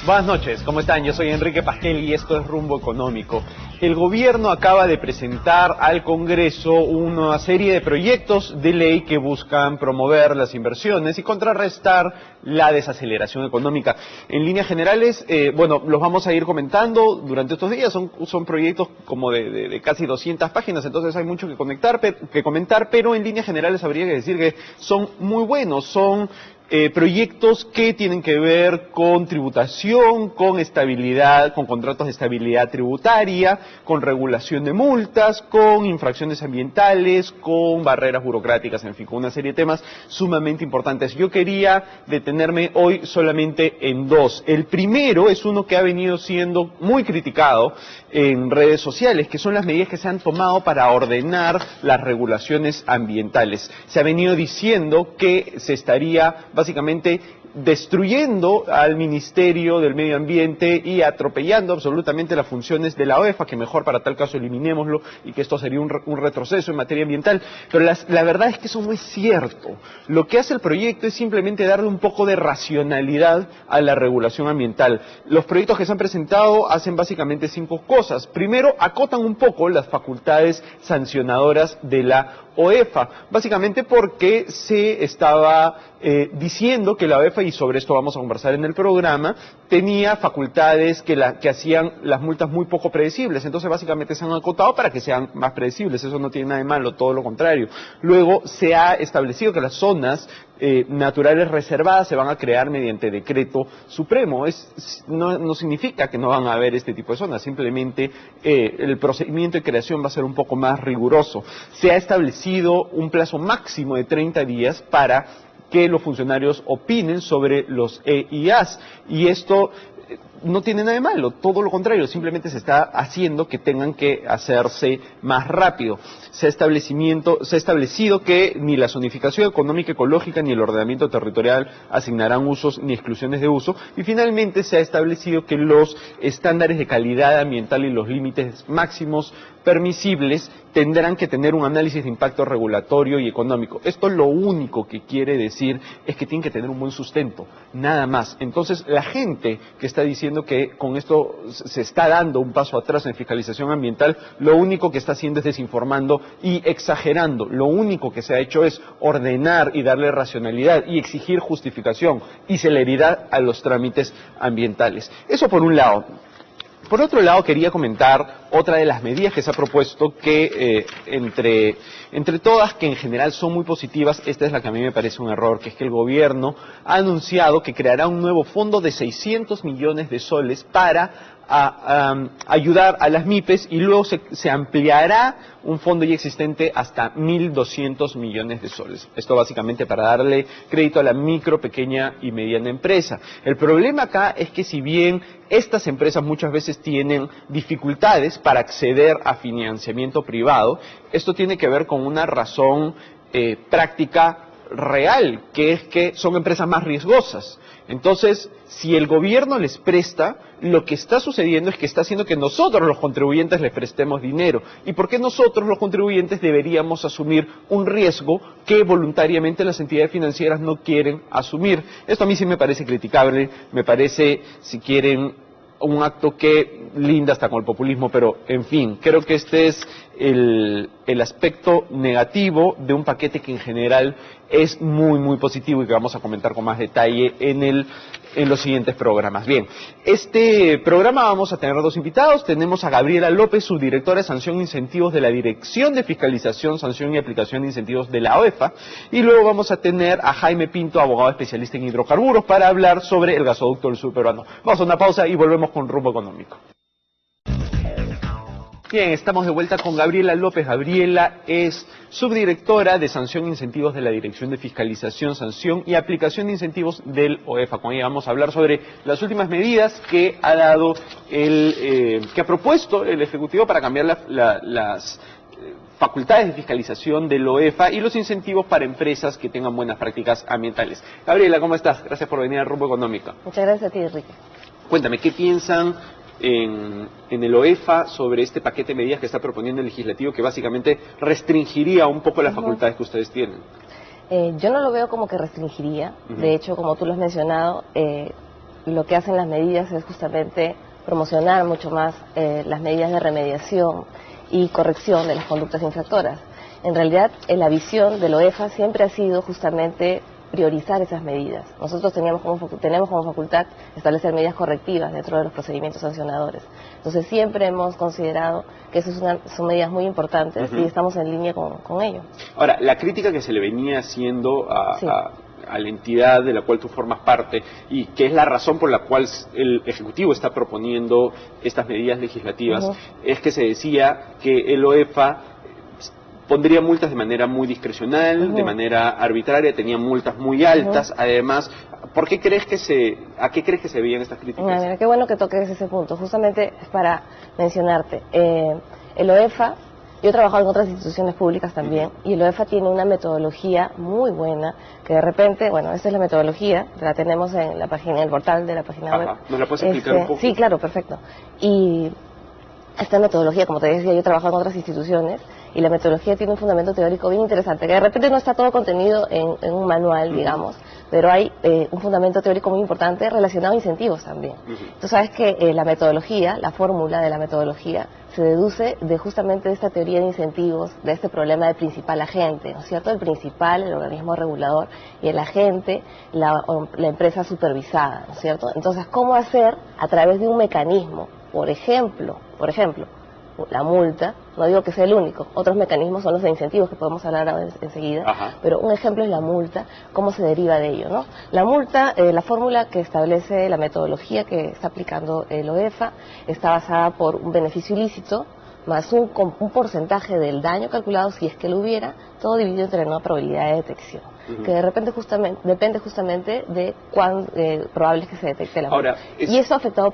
Buenas noches, ¿cómo están? Yo soy Enrique Pasquel y esto es Rumbo Económico. El gobierno acaba de presentar al Congreso una serie de proyectos de ley que buscan promover las inversiones y contrarrestar la desaceleración económica. En líneas generales, los vamos a ir comentando durante estos días. Son proyectos como de casi 200 páginas, entonces hay mucho que comentar, pero en líneas generales habría que decir que son muy buenos, son proyectos que tienen que ver con tributación, con estabilidad, con contratos de estabilidad tributaria, con regulación de multas, con infracciones ambientales, con barreras burocráticas, en fin, con una serie de temas sumamente importantes. Yo quería detenerme hoy solamente en dos. El primero es uno que ha venido siendo muy criticado en redes sociales, que son las medidas que se han tomado para ordenar las regulaciones ambientales. Se ha venido diciendo que se estaría básicamente destruyendo al Ministerio del Medio Ambiente y atropellando absolutamente las funciones de la OEFA, que mejor para tal caso eliminémoslo y que esto sería un retroceso en materia ambiental. Pero la verdad es que eso no es cierto. Lo que hace el proyecto es simplemente darle un poco de racionalidad a la regulación ambiental. Los proyectos que se han presentado hacen básicamente 5 cosas. Primero, acotan un poco las facultades sancionadoras de la OEFA, básicamente porque se estaba diciendo que la OEFA, y sobre esto vamos a conversar en el programa, tenía facultades que hacían las multas muy poco predecibles. Entonces básicamente se han acotado para que sean más predecibles. Eso no tiene nada de malo, todo lo contrario. Luego se ha establecido que las zonas naturales reservadas se van a crear mediante decreto supremo. No significa que no van a haber este tipo de zonas, simplemente el procedimiento de creación va a ser un poco más riguroso. Se ha establecido un plazo máximo de 30 días para que los funcionarios opinen sobre los EIAs, y esto no tiene nada de malo, todo lo contrario, simplemente se está haciendo que tengan que hacerse más rápido. Se ha establecido que ni la zonificación económica ecológica ni el ordenamiento territorial asignarán usos ni exclusiones de uso, y finalmente se ha establecido que los estándares de calidad ambiental y los límites máximos permisibles tendrán que tener un análisis de impacto regulatorio y económico. Esto lo único que quiere decir es que tienen que tener un buen sustento, nada más. Entonces, la gente que está diciendo que con esto se está dando un paso atrás en fiscalización ambiental, lo único que está haciendo es desinformando y exagerando. Lo único que se ha hecho es ordenar y darle racionalidad y exigir justificación y celeridad a los trámites ambientales. Eso por un lado. Por otro lado, quería comentar otra de las medidas que se ha propuesto que, entre todas, que en general son muy positivas, esta es la que a mí me parece un error, que es que el gobierno ha anunciado que creará un nuevo fondo de 600 millones de soles para ayudar a las MIPES, y luego se ampliará un fondo ya existente hasta 1.200 millones de soles. Esto básicamente para darle crédito a la micro, pequeña y mediana empresa. El problema acá es que si bien estas empresas muchas veces tienen dificultades para acceder a financiamiento privado, esto tiene que ver con una razón práctica real, que es que son empresas más riesgosas. Entonces, si el gobierno les presta, lo que está sucediendo es que está haciendo que nosotros los contribuyentes les prestemos dinero. ¿Y por qué nosotros los contribuyentes deberíamos asumir un riesgo que voluntariamente las entidades financieras no quieren asumir? Esto a mí sí me parece criticable, me parece, si quieren, un acto que linda hasta con el populismo, pero en fin, creo que este es el aspecto negativo de un paquete que en general es muy, muy positivo y que vamos a comentar con más detalle en los siguientes programas. Bien, este programa vamos a tener 2 invitados. Tenemos a Gabriela López, subdirectora de Sanción e Incentivos de la Dirección de Fiscalización, Sanción y Aplicación de Incentivos de la OEFA, y luego vamos a tener a Jaime Pinto, abogado especialista en hidrocarburos, para hablar sobre el gasoducto del sur peruano. Vamos a una pausa y volvemos con Rumbo Económico. Bien, estamos de vuelta con Gabriela López. Gabriela es subdirectora de Sanción e Incentivos de la Dirección de Fiscalización, Sanción y Aplicación de Incentivos del OEFA. Con ella vamos a hablar sobre las últimas medidas que ha propuesto el Ejecutivo para cambiar las facultades de fiscalización del OEFA y los incentivos para empresas que tengan buenas prácticas ambientales. Gabriela, ¿cómo estás? Gracias por venir a Rumbo Económico. Muchas gracias a ti, Enrique. Cuéntame, ¿qué piensan en el OEFA sobre este paquete de medidas que está proponiendo el legislativo, que básicamente restringiría un poco las facultades que ustedes tienen? Yo no lo veo como que restringiría. De hecho, como tú lo has mencionado, lo que hacen las medidas es justamente promocionar mucho más las medidas de remediación y corrección de las conductas infractoras. En realidad, la visión de la OEFA siempre ha sido justamente priorizar esas medidas. Nosotros tenemos como facultad establecer medidas correctivas dentro de los procedimientos sancionadores. Entonces siempre hemos considerado que esas son medidas muy importantes y estamos en línea con ello. Ahora, la crítica que se le venía haciendo a la entidad de la cual tú formas parte y que es la razón por la cual el Ejecutivo está proponiendo estas medidas legislativas, es que se decía que el OEFA pondría multas de manera muy discrecional, de manera arbitraria, tenía multas muy altas. Además, ¿a qué crees que se veían estas críticas? Mira, qué bueno que toques ese punto. Justamente para mencionarte, el OEFA, yo he trabajado en otras instituciones públicas también, y el OEFA tiene una metodología muy buena, que de repente, bueno, esta es la metodología, la tenemos en la página, en el portal de la página web. ¿Nos la puedes explicar un poco? Sí, claro, perfecto. Y esta metodología, como te decía, yo he trabajado en otras instituciones, y la metodología tiene un fundamento teórico bien interesante, que de repente no está todo contenido en un manual, digamos, pero hay un fundamento teórico muy importante relacionado a incentivos también. Tú sabes que la metodología, la fórmula de la metodología, se deduce de justamente esta teoría de incentivos, de este problema del principal agente, ¿no es cierto? El principal, el organismo regulador, y el agente, la empresa supervisada, ¿no es cierto? Entonces, ¿cómo hacer a través de un mecanismo? Por ejemplo, la multa, no digo que sea el único, otros mecanismos son los de incentivos que podemos hablar ahora enseguida, pero un ejemplo es la multa, cómo se deriva de ello, ¿no? La multa, la fórmula que establece la metodología que está aplicando el OEFA, está basada por un beneficio ilícito más un porcentaje del daño calculado, si es que lo hubiera, todo dividido entre una probabilidad de detección, que de repente depende justamente de cuán probable es que se detecte la multa. Y eso afectado,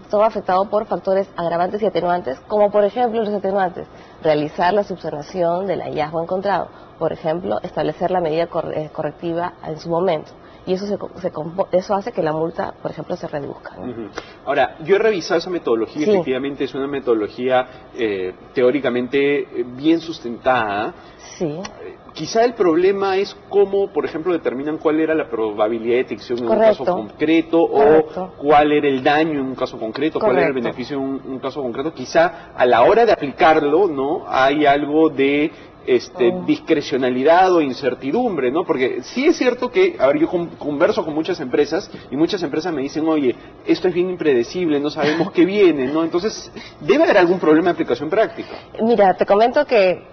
todo afectado por factores agravantes y atenuantes, como por ejemplo los atenuantes, realizar la subsanación del hallazgo encontrado, por ejemplo, establecer la medida correctiva en su momento. Y eso hace que la multa, por ejemplo, se reduzca, ¿no? Ahora, yo he revisado esa metodología, efectivamente es una metodología teóricamente bien sustentada. Sí. Quizá el problema es cómo, por ejemplo, determinan cuál era la probabilidad de detección en un caso concreto, o cuál era el daño en un caso concreto, cuál era el beneficio en un caso concreto. Quizá a la hora de aplicarlo, ¿no?, hay algo de discrecionalidad o incertidumbre, ¿no? Porque sí es cierto que, a ver, yo converso con muchas empresas y muchas empresas me dicen, oye, esto es bien impredecible, no sabemos qué viene, ¿no? Entonces, debe haber algún problema de aplicación práctica. Mira, te comento que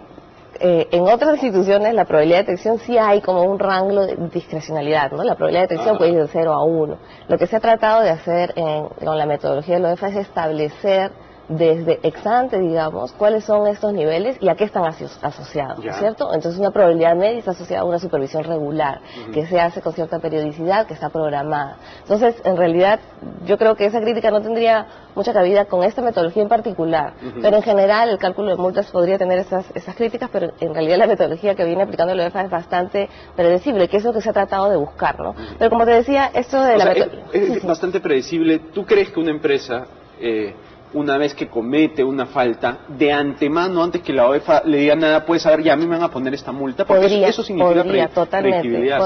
en otras instituciones la probabilidad de detección sí hay como un rango de discrecionalidad, ¿no? La probabilidad de detección puede ir de 0 a 1. Lo que se ha tratado de hacer con la metodología de la OEFA es establecer desde ex ante, digamos, cuáles son estos niveles y a qué están asociados, ¿cierto? Entonces una probabilidad media está asociada a una supervisión regular, que se hace con cierta periodicidad, que está programada. Entonces, en realidad, yo creo que esa crítica no tendría mucha cabida con esta metodología en particular, pero en general el cálculo de multas podría tener esas críticas, pero en realidad la metodología que viene aplicando la OEFA es bastante predecible, que es lo que se ha tratado de buscar, ¿no? Pero como te decía, esto de la metodología... Es bastante predecible. ¿Tú crees que una empresa... una vez que comete una falta, de antemano, antes que la OEFA le diga nada, puede saber, ya a mí me van a poner esta multa? Porque eso significa predictibilidad.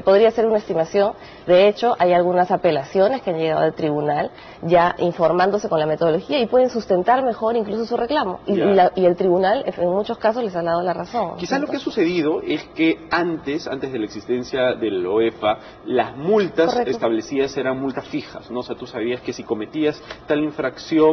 Podría ser una estimación. De hecho, hay algunas apelaciones que han llegado al tribunal ya informándose con la metodología y pueden sustentar mejor incluso su reclamo. Y el tribunal, en muchos casos, les ha dado la razón. Quizás lo que ha sucedido es que antes de la existencia del OEFA, las multas establecidas eran multas fijas, ¿no? O sea, tú sabías que si cometías tal infracción,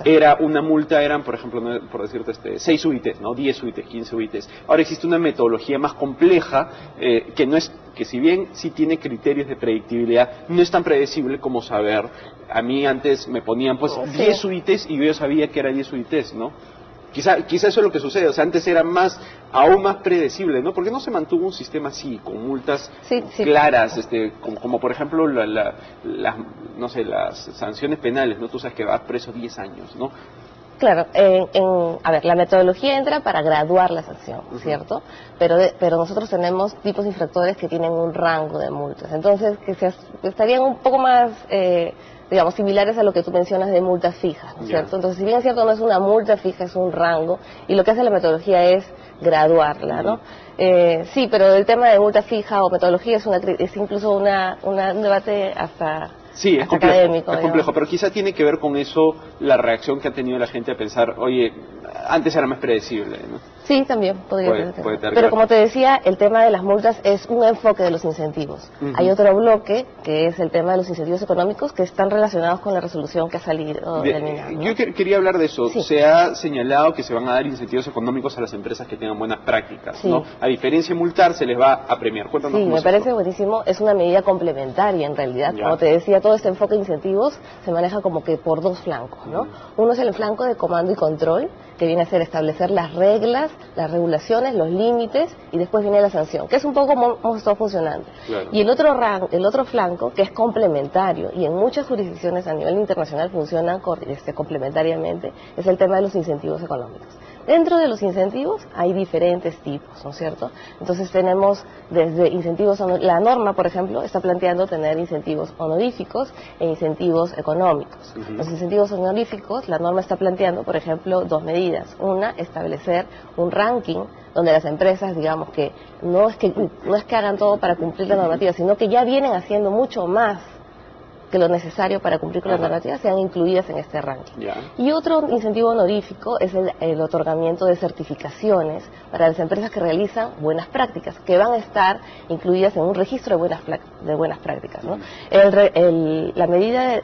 era una multa, eran, por ejemplo, por decirte, 6 UITs, ¿no? 10 UITs, 15 UITs. Ahora existe una metodología más compleja, que si bien sí tiene criterios de predictibilidad, no es tan predecible como saber. A mí antes me ponían, 10 UITs y yo ya sabía que era 10 UITs, ¿no? Quizá eso es lo que sucede, o sea, antes era aún más predecible, ¿no? Porque no se mantuvo un sistema así, con multas claras, como por ejemplo no sé, las sanciones penales, ¿no? Tú sabes que vas preso 10 años, ¿no? Claro, a ver, la metodología entra para graduar la sanción, ¿cierto? Pero nosotros tenemos tipos infractores que tienen un rango de multas, entonces que estarían un poco más... digamos, similares a lo que tú mencionas de multas fijas, ¿no es cierto? Entonces, si bien es cierto, no es una multa fija, es un rango, y lo que hace la metodología es graduarla, ¿no? Sí, pero el tema de multa fija o metodología es incluso un debate hasta Sí, es complejo, académico. Es complejo, pero quizá tiene que ver con eso la reacción que ha tenido la gente a pensar, oye, antes era más predecible, ¿no? Sí, también podría puede ser. tener Pero como te decía, el tema de las multas es un enfoque de los incentivos. Hay otro bloque, que es el tema de los incentivos económicos, que están relacionados con la resolución que ha salido del MINAM, ¿no? Yo quería hablar de eso. Sí. Se ha señalado que se van a dar incentivos económicos a las empresas que tengan buenas prácticas, Sí. ¿no? A diferencia de multar, se les va a premiar. Cuéntanos Sí, cómo me es parece eso. buenísimo. Es una medida complementaria, en realidad. Ya. Como te decía, todo este enfoque de incentivos se maneja como que por dos flancos, ¿no? Uno es el flanco de comando y control, que viene a ser establecer las reglas, las regulaciones, los límites, y después viene la sanción, que es un poco cómo está funcionando. Claro. Y el otro flanco, que es complementario, y en muchas jurisdicciones a nivel internacional funcionan complementariamente, es el tema de los incentivos económicos. Dentro de los incentivos hay diferentes tipos, ¿no es cierto? Entonces tenemos desde incentivos, la norma, por ejemplo, está planteando tener incentivos honoríficos e incentivos económicos. Los incentivos honoríficos, la norma está planteando, por ejemplo, dos medidas. Una, establecer un ranking donde las empresas, digamos que no es que hagan todo para cumplir la normativa, sino que ya vienen haciendo mucho más que lo necesario para cumplir con la normativa, sean incluidas en este ranking. Ya. Y otro incentivo honorífico es el otorgamiento de certificaciones para las empresas que realizan buenas prácticas, que van a estar incluidas en un registro de buenas prácticas, ¿no? La medida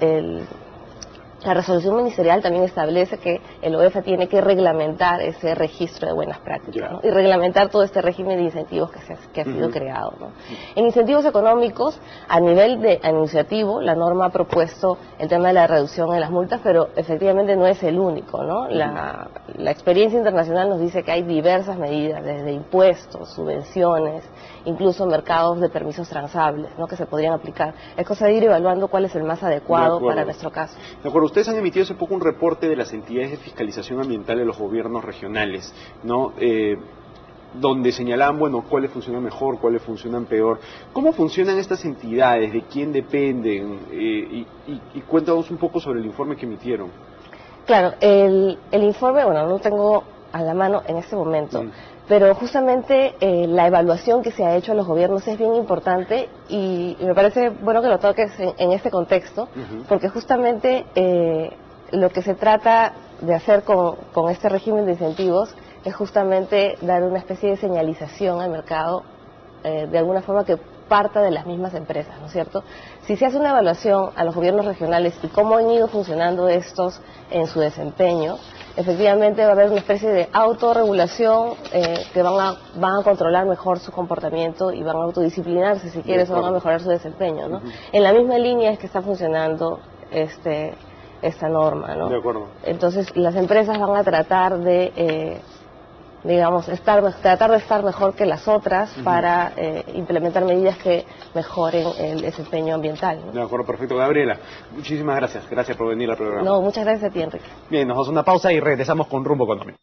la resolución ministerial también establece que el OEFA tiene que reglamentar ese registro de buenas prácticas, ¿no? Y reglamentar todo este régimen de incentivos que ha sido creado, ¿no? En incentivos económicos, a nivel de iniciativo, la norma ha propuesto el tema de la reducción en las multas, pero efectivamente no es el único, ¿no? La experiencia internacional nos dice que hay diversas medidas, desde impuestos, subvenciones, incluso mercados de permisos transables, ¿no? Que se podrían aplicar. Es cosa de ir evaluando cuál es el más adecuado para nuestro caso. De acuerdo. Ustedes han emitido hace poco un reporte de las entidades de fiscalización ambiental de los gobiernos regionales, ¿no? Donde señalaban, bueno, cuáles funcionan mejor, cuáles funcionan peor. ¿Cómo funcionan estas entidades? ¿De quién dependen? Y cuéntanos un poco sobre el informe que emitieron. Claro, el informe, bueno, no tengo a la mano en este momento, pero justamente la evaluación que se ha hecho a los gobiernos es bien importante y me parece bueno que lo toques en este contexto, porque justamente lo que se trata de hacer con este régimen de incentivos es justamente dar una especie de señalización al mercado, de alguna forma que parta de las mismas empresas, ¿no es cierto? Si se hace una evaluación a los gobiernos regionales y cómo han ido funcionando estos en su desempeño, efectivamente va a haber una especie de autorregulación que van a controlar mejor su comportamiento y van a autodisciplinarse, si quieres, o van a mejorar su desempeño, ¿no? En la misma línea es que está funcionando esta norma, ¿no? De acuerdo. Entonces las empresas van a tratar de digamos, tratar de estar mejor que las otras para implementar medidas que mejoren el desempeño ambiental, ¿no? De acuerdo, perfecto. Gabriela, muchísimas gracias. Gracias por venir al programa. No, muchas gracias a ti, Enrique. Bien, nos vamos a una pausa y regresamos con Rumbo Económico.